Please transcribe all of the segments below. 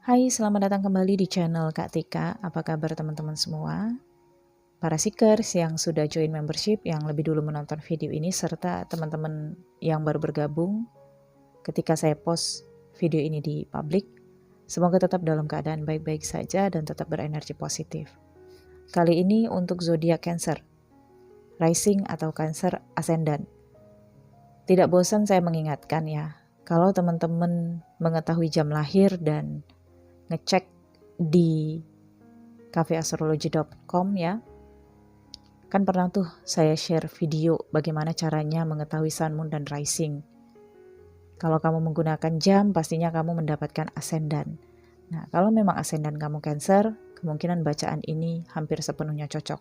Hai, selamat datang kembali di channel Kak Tika. Apa kabar teman-teman semua? Para seekers yang sudah join membership, yang lebih dulu menonton video ini, serta teman-teman yang baru bergabung ketika saya post video ini di publik. Semoga tetap dalam keadaan baik-baik saja dan tetap berenergi positif. Kali ini untuk zodiak Cancer, rising atau Cancer ascendant. Tidak bosan saya mengingatkan ya, kalau teman-teman mengetahui jam lahir dan ngecek di cafeastrology.com ya, kan pernah tuh saya share video bagaimana caranya mengetahui sun, moon, dan rising. Kalau kamu menggunakan jam, pastinya kamu mendapatkan ascendant. Nah, kalau memang ascendant kamu Cancer, kemungkinan bacaan ini hampir sepenuhnya cocok.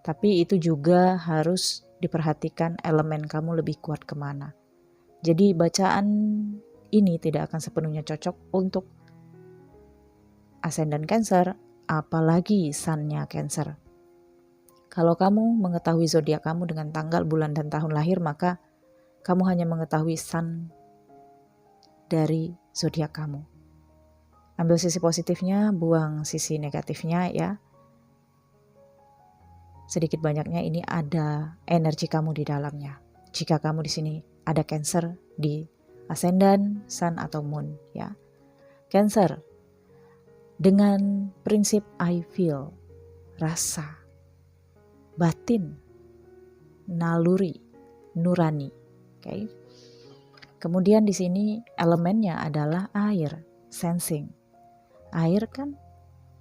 Tapi itu juga harus diperhatikan elemen kamu lebih kuat kemana. Jadi bacaan ini tidak akan sepenuhnya cocok untuk ascendant Cancer, apalagi sun-nya Cancer. Kalau kamu mengetahui zodiak kamu dengan tanggal, bulan, dan tahun lahir, maka kamu hanya mengetahui sun dari zodiak kamu. Ambil sisi positifnya, buang sisi negatifnya ya. Sedikit banyaknya ini ada energi kamu di dalamnya. Jika kamu di sini ada Cancer di ascendant, sun, atau moon ya. Cancer dengan prinsip I feel, rasa, batin, naluri, nurani. Okay. Kemudian di sini elemennya adalah air, sensing. Air kan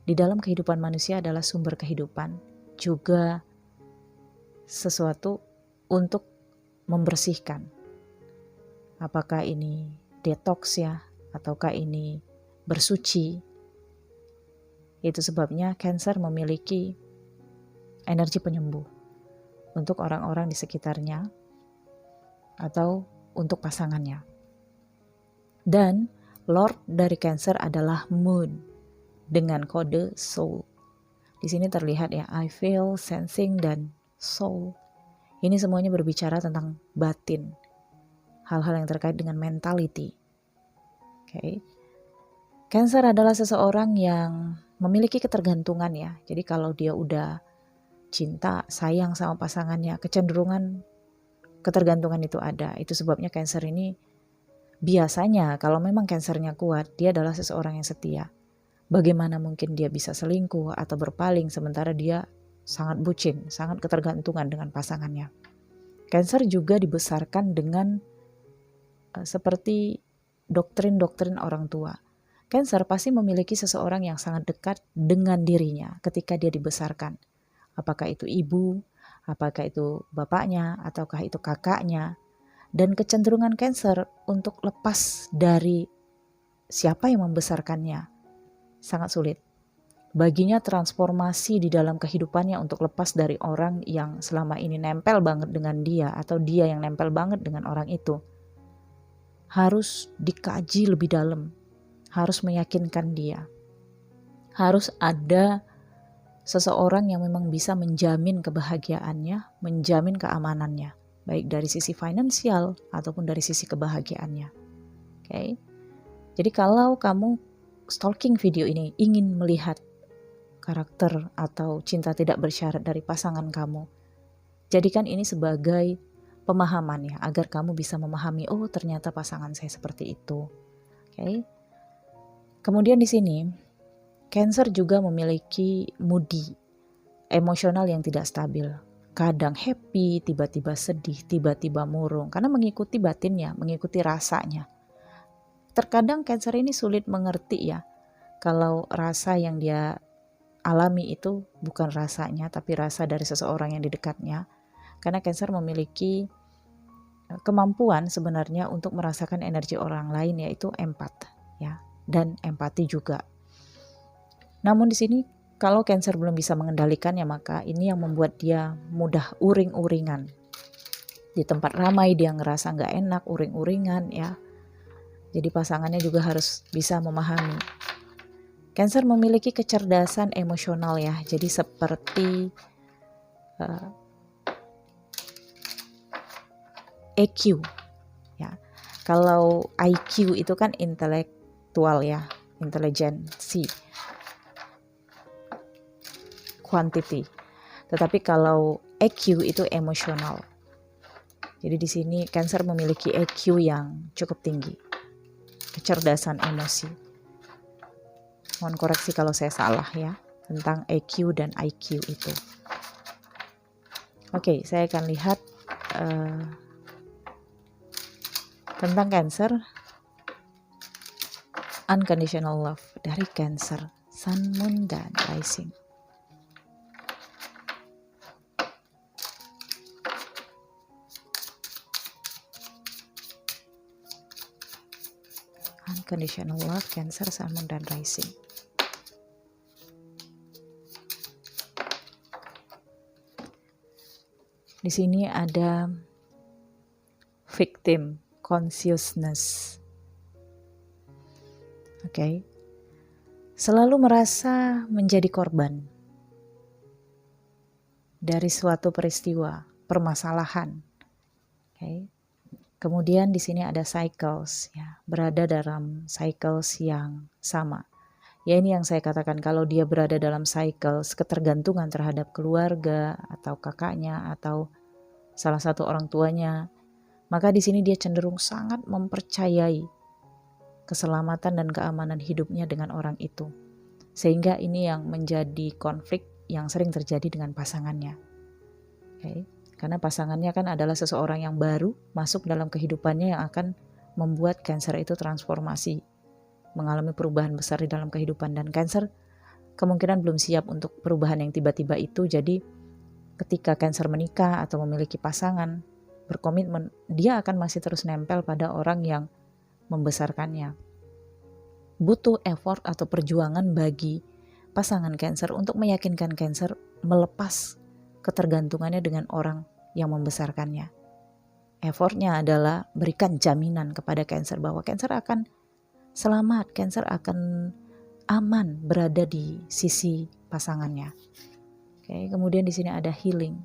di dalam kehidupan manusia adalah sumber kehidupan, juga sesuatu untuk membersihkan. Apakah ini detox ya, ataukah ini bersuci. Itu sebabnya Cancer memiliki energi penyembuh untuk orang-orang di sekitarnya atau untuk pasangannya. Dan Lord dari Cancer adalah Moon dengan kode Soul. Di sini terlihat ya, I feel, sensing, dan Soul. Ini semuanya berbicara tentang batin, hal-hal yang terkait dengan mentality. Okay. Cancer adalah seseorang yang memiliki ketergantungan ya. Jadi kalau dia udah cinta, sayang sama pasangannya, kecenderungan ketergantungan itu ada. Itu sebabnya Cancer ini biasanya kalau memang Cancernya kuat, dia adalah seseorang yang setia. Bagaimana mungkin dia bisa selingkuh atau berpaling sementara dia sangat bucin, sangat ketergantungan dengan pasangannya. Cancer juga dibesarkan dengan seperti doktrin-doktrin orang tua. Cancer pasti memiliki seseorang yang sangat dekat dengan dirinya ketika dia dibesarkan. Apakah itu ibu, apakah itu bapaknya, ataukah itu kakaknya. Dan kecenderungan Cancer untuk lepas dari siapa yang membesarkannya sangat sulit. Baginya transformasi di dalam kehidupannya untuk lepas dari orang yang selama ini nempel banget dengan dia atau dia yang nempel banget dengan orang itu harus dikaji lebih dalam, harus meyakinkan dia. Harus ada seseorang yang memang bisa menjamin kebahagiaannya, menjamin keamanannya, baik dari sisi finansial ataupun dari sisi kebahagiaannya. Okay? Jadi kalau kamu stalking video ini ingin melihat karakter atau cinta tidak bersyarat dari pasangan kamu, jadikan ini sebagai pemahaman ya, agar kamu bisa memahami, oh ternyata pasangan saya seperti itu. Okay? Kemudian di sini Cancer juga memiliki moody, emosional yang tidak stabil. Kadang happy, tiba-tiba sedih, tiba-tiba murung, karena mengikuti batinnya, mengikuti rasanya. Terkadang Cancer ini sulit mengerti ya, kalau rasa yang dia alami itu bukan rasanya, tapi rasa dari seseorang yang di dekatnya. Karena Cancer memiliki kemampuan sebenarnya untuk merasakan energi orang lain, yaitu empat ya, dan empati juga. Namun di sini kalau Cancer belum bisa mengendalikannya, maka ini yang membuat dia mudah uring-uringan. Di tempat ramai dia ngerasa nggak enak, uring-uringan ya. Jadi pasangannya juga harus bisa memahami. Cancer memiliki kecerdasan emosional ya. Jadi seperti EQ ya. Kalau IQ itu kan intelektual ya, intelijensi, quantity. Tetapi kalau EQ itu emosional. Jadi di sini Cancer memiliki EQ yang cukup tinggi, kecerdasan emosi. Mohon koreksi kalau saya salah ya, tentang EQ dan IQ itu. Oke, saya akan lihat tentang Cancer, unconditional love dari Cancer, Sun, Moon, dan Rising. Unconditional love, Cancer, Sun, Moon, dan Rising. Di sini ada victim consciousness. Oke. Selalu merasa menjadi korban dari suatu peristiwa, permasalahan. Oke. Kemudian di sini ada cycles, ya, berada dalam cycles yang sama. Ya, ini yang saya katakan, kalau dia berada dalam cycles ketergantungan terhadap keluarga atau kakaknya atau salah satu orang tuanya, maka di sini dia cenderung sangat mempercayai keselamatan dan keamanan hidupnya dengan orang itu. Sehingga ini yang menjadi konflik yang sering terjadi dengan pasangannya. Okay. Karena pasangannya kan adalah seseorang yang baru masuk dalam kehidupannya yang akan membuat Cancer itu transformasi, mengalami perubahan besar di dalam kehidupan. Dan Cancer kemungkinan belum siap untuk perubahan yang tiba-tiba itu. Jadi ketika Cancer menikah atau memiliki pasangan, berkomitmen, dia akan masih terus nempel pada orang yang membesarkannya. Butuh effort atau perjuangan bagi pasangan Cancer untuk meyakinkan Cancer melepas ketergantungannya dengan orang yang membesarkannya. Effortnya adalah berikan jaminan kepada Cancer bahwa Cancer akan selamat, Cancer akan aman berada di sisi pasangannya. Oke, kemudian di sini ada healing.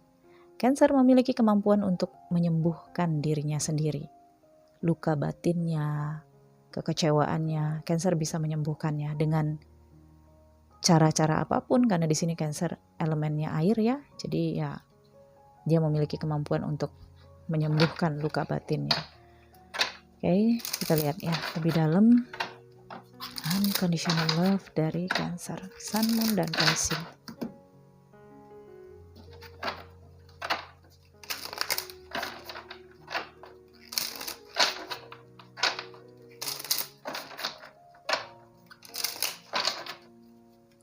Cancer memiliki kemampuan untuk menyembuhkan dirinya sendiri. Luka batinnya, kekecewaannya, Cancer bisa menyembuhkannya dengan cara-cara apapun, karena di sini Cancer elemennya air ya. Jadi ya dia memiliki kemampuan untuk menyembuhkan luka batinnya. Oke, kita lihat ya lebih dalam unconditional love dari Cancer, Sun, Moon, dan Rising.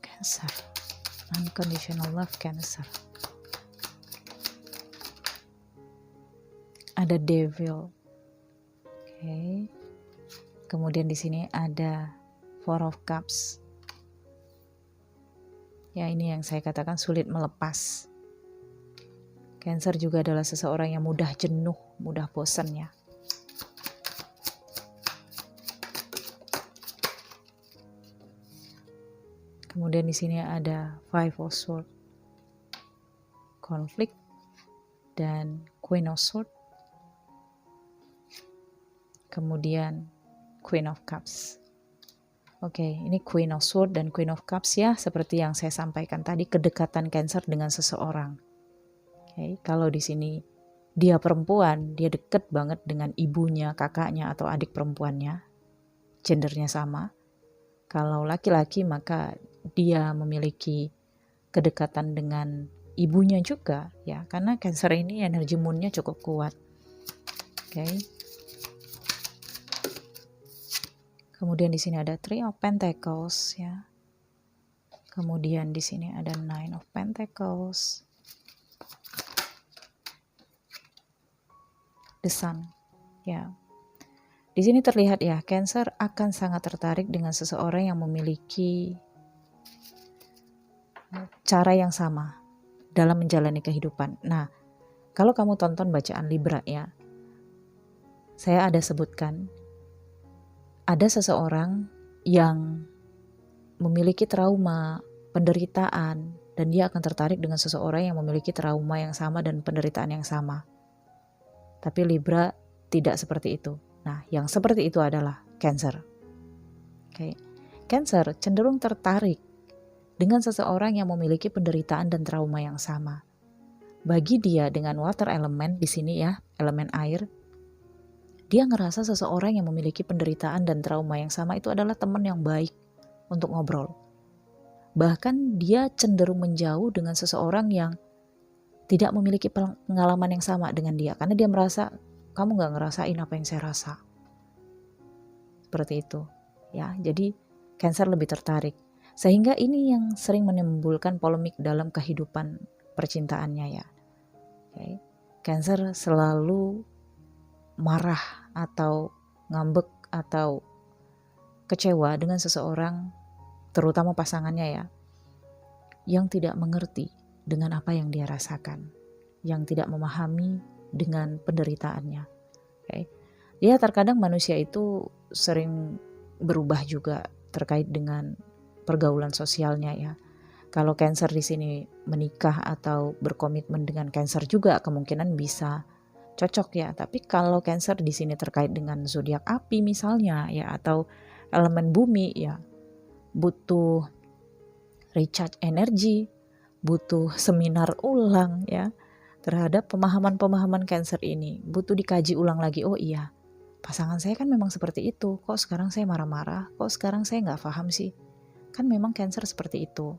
Cancer, unconditional love, Cancer. Ada Devil. Oke. Kemudian di sini ada Four of Cups. Ya, ini yang saya katakan sulit melepas. Cancer juga adalah seseorang yang mudah jenuh, mudah bosan ya. Kemudian di sini ada Five of Swords, konflik, dan Queen of Swords. Kemudian Queen of Cups. Oke, ini Queen of Swords dan Queen of Cups ya, seperti yang saya sampaikan tadi, kedekatan Cancer dengan seseorang. Oke, kalau di sini dia perempuan, dia deket banget dengan ibunya, kakaknya, atau adik perempuannya, gendernya sama. Kalau laki-laki maka dia memiliki kedekatan dengan ibunya juga ya, karena Cancer ini energi moonnya cukup kuat. Oke. Kemudian di sini ada Three of Pentacles ya. Kemudian di sini ada Nine of Pentacles. The Sun ya. Di sini terlihat ya, Cancer akan sangat tertarik dengan seseorang yang memiliki cara yang sama dalam menjalani kehidupan. Nah, kalau kamu tonton bacaan Libra ya, saya ada sebutkan ada seseorang yang memiliki trauma, penderitaan, dan dia akan tertarik dengan seseorang yang memiliki trauma yang sama dan penderitaan yang sama. Tapi Libra tidak seperti itu. Nah, yang seperti itu adalah Cancer. Oke. Cancer cenderung tertarik dengan seseorang yang memiliki penderitaan dan trauma yang sama. Bagi dia dengan water element di sini ya, elemen air, dia ngerasa seseorang yang memiliki penderitaan dan trauma yang sama itu adalah teman yang baik untuk ngobrol. Bahkan dia cenderung menjauh dengan seseorang yang tidak memiliki pengalaman yang sama dengan dia, karena dia merasa kamu gak ngerasain apa yang saya rasa. Seperti itu ya. Jadi Cancer lebih tertarik, sehingga ini yang sering menimbulkan polemik dalam kehidupan percintaannya ya. Okay. Cancer selalu marah atau ngambek atau kecewa dengan seseorang, terutama pasangannya ya, yang tidak mengerti dengan apa yang dia rasakan, yang tidak memahami dengan penderitaannya. Okay. Ya, terkadang manusia itu sering berubah juga terkait dengan pergaulan sosialnya ya. Kalau Cancer di sini menikah atau berkomitmen dengan Cancer juga kemungkinan bisa cocok ya. Tapi kalau Cancer di sini terkait dengan zodiak api misalnya ya, atau elemen bumi ya, butuh recharge energi, butuh seminar ulang ya terhadap pemahaman-pemahaman Cancer ini. Butuh dikaji ulang lagi. Oh iya, pasangan saya kan memang seperti itu. Kok sekarang saya marah-marah? Kok sekarang saya nggak paham sih? Kan memang Cancer seperti itu.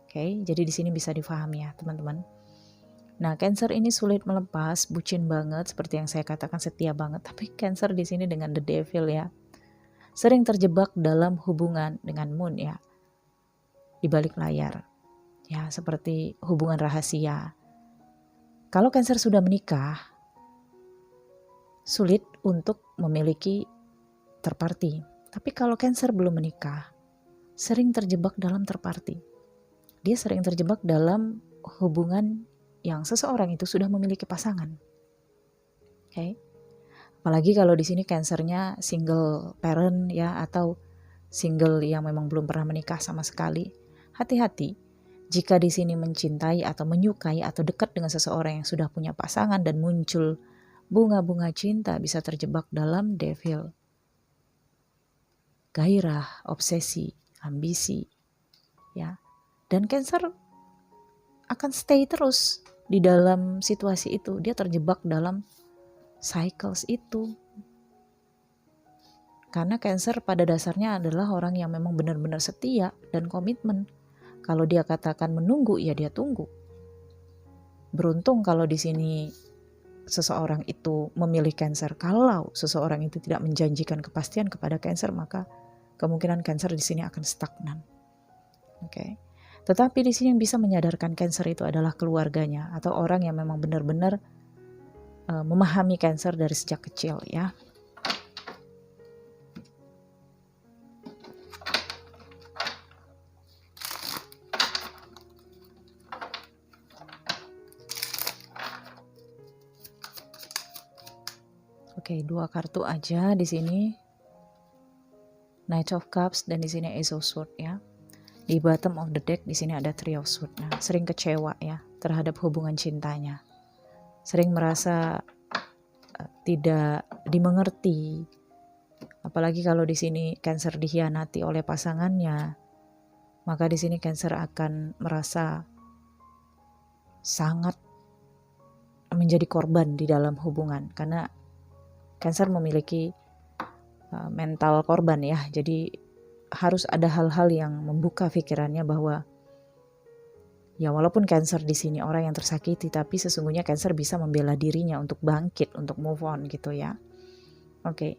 Oke, jadi di sini bisa difahami ya teman-teman. Nah, Cancer ini sulit melepas, bucin banget, seperti yang saya katakan setia banget. Tapi Cancer di sini dengan the devil ya, sering terjebak dalam hubungan dengan moon ya, di balik layar. Ya, seperti hubungan rahasia. Kalau Cancer sudah menikah, sulit untuk memiliki third party. Tapi kalau Cancer belum menikah, sering terjebak dalam third party. Dia sering terjebak dalam hubungan yang seseorang itu sudah memiliki pasangan. Okay. Apalagi kalau di sini Cancernya single parent ya, atau single yang memang belum pernah menikah sama sekali. Hati-hati jika di sini mencintai atau menyukai atau dekat dengan seseorang yang sudah punya pasangan dan muncul bunga-bunga cinta, bisa terjebak dalam devil. Gairah, obsesi, ambisi ya. Dan Cancer akan stay terus di dalam situasi itu. Dia terjebak dalam cycles itu. Karena Cancer pada dasarnya adalah orang yang memang benar-benar setia dan komitmen. Kalau dia katakan menunggu, ya dia tunggu. Beruntung kalau di sini seseorang itu memilih Cancer. Kalau seseorang itu tidak menjanjikan kepastian kepada Cancer, maka kemungkinan Cancer di sini akan stagnan. Oke. Tetapi di sini yang bisa menyadarkan Cancer itu adalah keluarganya atau orang yang memang benar-benar memahami Cancer dari sejak kecil ya. Oke, 2 kartu aja di sini. Knight of Cups dan di sini Ace of Swords ya. Di bottom of the deck di sini ada Three of Swords. Nah, sering kecewa ya terhadap hubungan cintanya. Sering merasa tidak dimengerti. Apalagi kalau di sini Cancer dikhianati oleh pasangannya, maka di sini Cancer akan merasa sangat menjadi korban di dalam hubungan, karena Cancer memiliki mental korban ya. Jadi harus ada hal-hal yang membuka pikirannya bahwa ya walaupun Cancer di sini orang yang tersakiti, tapi sesungguhnya Cancer bisa membela dirinya untuk bangkit, untuk move on gitu ya. Oke.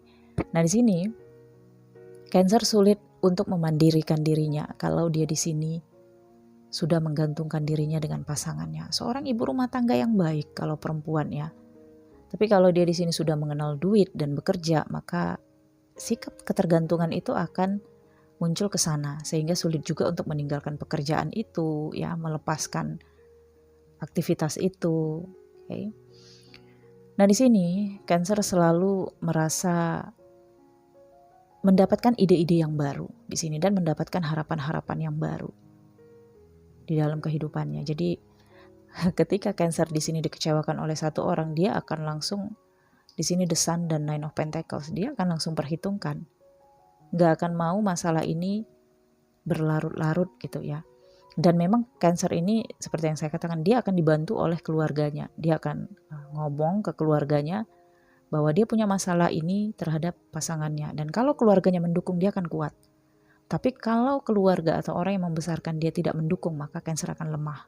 Nah, di sini Cancer sulit untuk memandirikan dirinya kalau dia di sini sudah menggantungkan dirinya dengan pasangannya. Seorang ibu rumah tangga yang baik kalau perempuan ya. Tapi kalau dia di sini sudah mengenal duit dan bekerja, maka sikap ketergantungan itu akan muncul ke sana, sehingga sulit juga untuk meninggalkan pekerjaan itu ya, melepaskan aktivitas itu. Okay. Nah, di sini Cancer selalu merasa mendapatkan ide-ide yang baru di sini dan mendapatkan harapan-harapan yang baru di dalam kehidupannya. Jadi ketika Cancer di sini dikecewakan oleh satu orang, dia akan langsung di sini The Sun dan Nine of Pentacles, dia akan langsung perhitungkan. Gak akan mau masalah ini berlarut-larut gitu ya. Dan memang Cancer ini seperti yang saya katakan, dia akan dibantu oleh keluarganya. Dia akan ngomong ke keluarganya bahwa dia punya masalah ini terhadap pasangannya. Dan kalau keluarganya mendukung, dia akan kuat. Tapi kalau keluarga atau orang yang membesarkan dia tidak mendukung, maka Cancer akan lemah.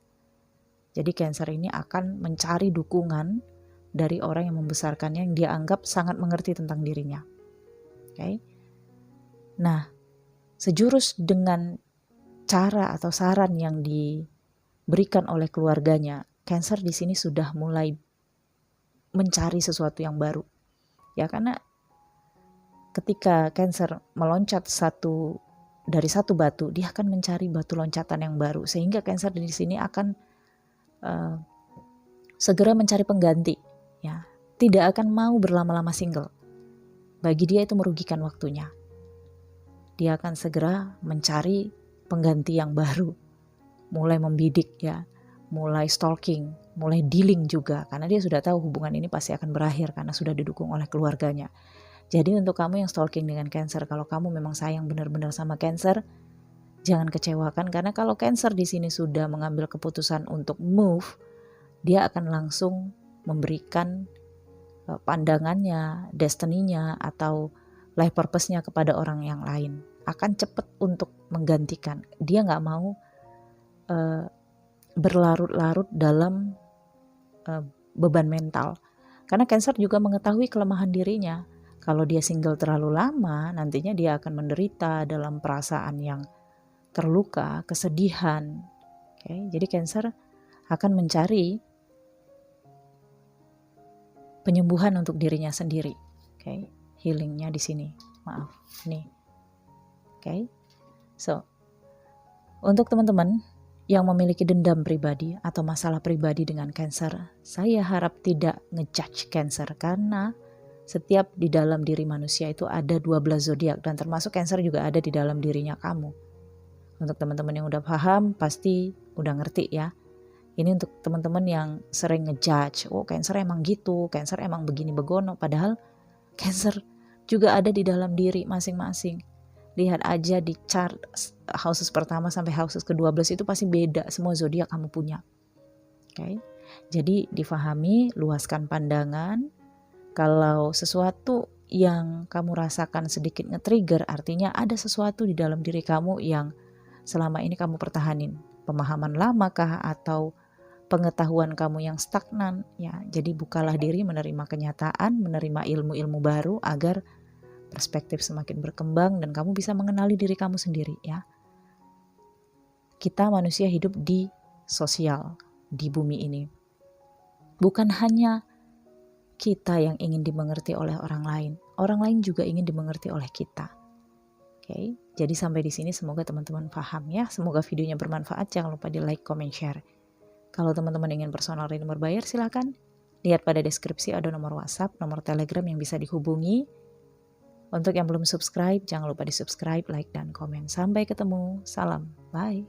Jadi Cancer ini akan mencari dukungan dari orang yang membesarkannya, yang dia anggap sangat mengerti tentang dirinya. Okay? Nah, sejurus dengan cara atau saran yang diberikan oleh keluarganya, Cancer di sini sudah mulai mencari sesuatu yang baru. Ya, karena ketika Cancer meloncat dari satu batu, dia akan mencari batu loncatan yang baru, sehingga Cancer di sini akan segera mencari pengganti. Ya, tidak akan mau berlama-lama single. Bagi dia itu merugikan waktunya. Dia akan segera mencari pengganti yang baru, mulai membidik ya, mulai stalking, mulai dealing juga, karena dia sudah tahu hubungan ini pasti akan berakhir karena sudah didukung oleh keluarganya. Jadi untuk kamu yang stalking dengan Cancer, kalau kamu memang sayang benar-benar sama Cancer, jangan kecewakan, karena kalau Cancer di sini sudah mengambil keputusan untuk move, dia akan langsung memberikan pandangannya, destiny-nya atau life purpose-nya kepada orang yang lain. Akan cepat untuk menggantikan. Dia nggak mau berlarut-larut dalam beban mental. Karena Cancer juga mengetahui kelemahan dirinya. Kalau dia single terlalu lama, nantinya dia akan menderita dalam perasaan yang terluka, kesedihan. Okay? Jadi Cancer akan mencari penyembuhan untuk dirinya sendiri. Okay? Healingnya di sini. Maaf, nih. Okay? So, untuk teman-teman yang memiliki dendam pribadi atau masalah pribadi dengan Cancer, saya harap tidak ngejudge Cancer, karena setiap di dalam diri manusia itu ada 12 zodiak, dan termasuk Cancer juga ada di dalam dirinya kamu. Untuk teman-teman yang udah paham, pasti udah ngerti ya. Ini untuk teman-teman yang sering ngejudge, oh Cancer emang gitu, Cancer emang begini begono, padahal Cancer juga ada di dalam diri masing-masing. Lihat aja di chart houses pertama sampai houses ke-12 itu pasti beda, semua zodiak kamu punya. Okay? Jadi difahami, luaskan pandangan. Kalau sesuatu yang kamu rasakan sedikit nge-trigger, artinya ada sesuatu di dalam diri kamu yang selama ini kamu pertahanin. Pemahaman lama kah atau pengetahuan kamu yang stagnan? Ya, jadi bukalah diri, menerima kenyataan, menerima ilmu-ilmu baru agar perspektif semakin berkembang dan kamu bisa mengenali diri kamu sendiri ya. Kita manusia hidup di sosial, di bumi ini. Bukan hanya kita yang ingin dimengerti oleh orang lain juga ingin dimengerti oleh kita. Oke, jadi sampai di sini semoga teman-teman paham ya. Semoga videonya bermanfaat. Jangan lupa di like, comment, share. Kalau teman-teman ingin personal reading berbayar, silakan lihat pada deskripsi ada nomor WhatsApp, nomor Telegram yang bisa dihubungi. Untuk yang belum subscribe, jangan lupa di subscribe, like, dan komen. Sampai ketemu. Salam. Bye.